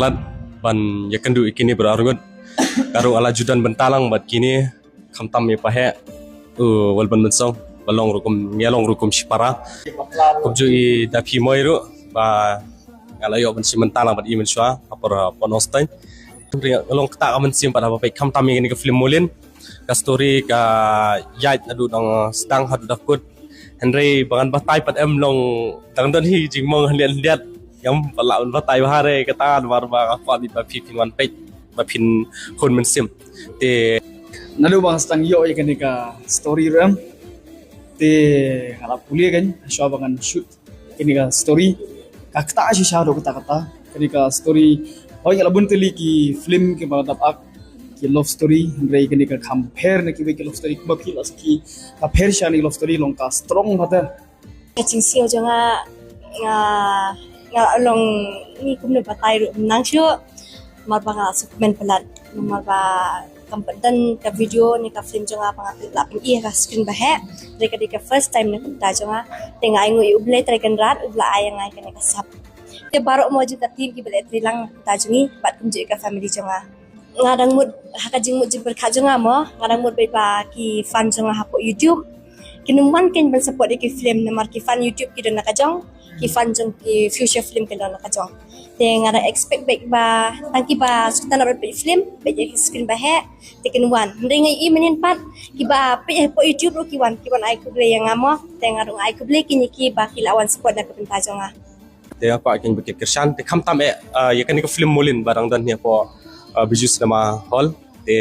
pelat ban yakandu ikini berarungut karung ala judan bentalang bat kini kamtam ya pahe wal ban mensong balong rukum shipara kumju I dapi moiru ba ala yo ban simentalang bat imen shwa apor ponostain long kata kamen sim pada apa kamtam ini ke film molin ka story ka yait adu dang sedang hadu dakut Henry bangan batai pat em long dang don hi jingmong liat yang pelaun batai bahare kata war ba apa di ba pin wan page ba pin hun men sim te nadu bang stang yo ikan ka story ram te ala pulia kan sho bangan shoot ini ka story kakta shi sharo kata ka story oh ya labun teli ki film ke balap ak ki love story Henry kan ka compare na ki love story ba ki ki compare shani love story long ka strong bata kacing sio jonga nga long ni kumne batai ru nang sio marbanga segmen pelat marba kampedan ka video ni ka film jonga panga la pin I ka screen bahe reka di ka first time ni kunta jonga tenga ingu I uble trekan rat ubla ayang ai kan ka sap te baro mo juga tin ki bele trilang ta jungi bat kumju ka family jonga ngadang mud hakajing mud jibber ka jonga mo ngadang mud be pa ki fan jonga hapo YouTube kinuman ken ban support ki film namar ki fan YouTube ki don nakajong ki fan jong ki future film ki don nakajong te ngara expect baik ba tangki ba sutan ro pe film be je screen ba he te kinuman ndengai I menin pat ki ba pe po YouTube ro ki wan ai ku ble yang amo te ngarung ai ku ble ki ba ki lawan support na ke jonga te apa kin bukit kersan te kamtam ya kan ke film molin barang dan ya po biju cinema hall te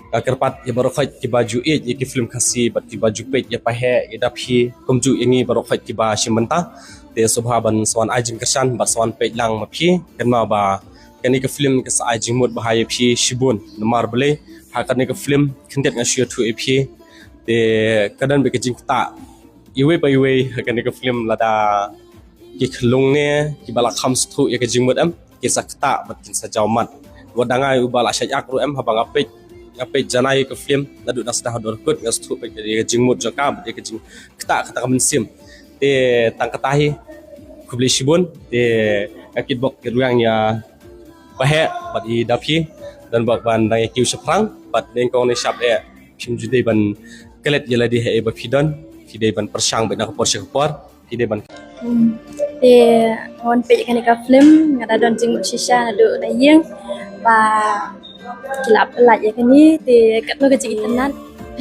kerpat ya baru khait ki baju ya ki film kasi bat ki baju pet ya pahe ya daphi kumju ini baru khait ki ba shimenta te subhaban swan ajim kersan ba swan pet lang ma phi kenma ba kan ke film ke sa ajim mud bahaya phi shibun namar bele ha kan ke film kindet nga shia tu phi te kadan be ke jingta iwe ba iwe kan ke film lada ki khlung ne ki bala khams thu ya ke jingmud am ki sakta bat kin sa jawmat wadangai ubala syak ru am habang apek janai ke film nadu nas dah dor kut ngas thu pe ke jingmud jaka be ke jing kta kata kamen sim te tang katahi kubli shibun te akit bok ke ruang ya pahe bat I dapi dan bak ban dai kiu seprang bat deng kong ne shap phim jude ban kelet jela di he ba pidon fide ban persang be na por sekpor fide ban te on pe kan ka film ngada don jing shisha nadu na yeng ba kilap pelat ya kani te kat no ke jing tenan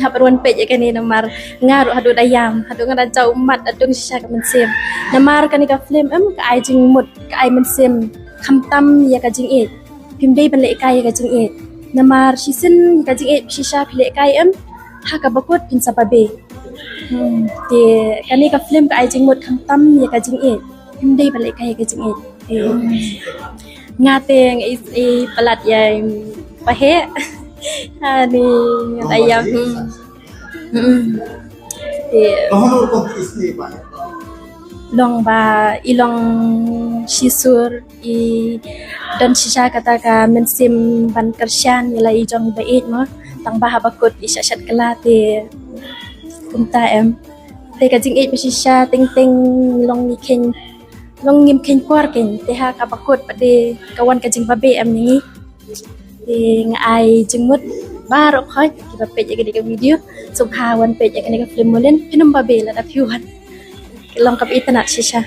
ha perwan pe ya kani namar ngaru hadu dayam hadu ngada jau mat adung shisha ka mensim namar kani ka film ka ai jing mut ka ai mensim khamtam ya ka jing phim dei ban le kai ya ka jing namar shisin ka jing shisha phile kai ha ka bakut pin sababe te kani ka film ka ai jing mut khamtam ya ka jing phim dei ban le kai ka jing ngateng I pelat ya pahe ani ayam long ba ilong shisur I dan shisha kata ka mensim ban kersyan ila I jong bait mo tang ba bakut I syat kala te kumta te ka jing pe shisha ting long ni ken long ngim ken por ken te ha ka bakut pade kawan ka jing babe ni te ngai jengmut baru khoi ki ba pe ke di video subha wan pe ke ni ka film molen pinum babe la da phiwan long ka itana shisha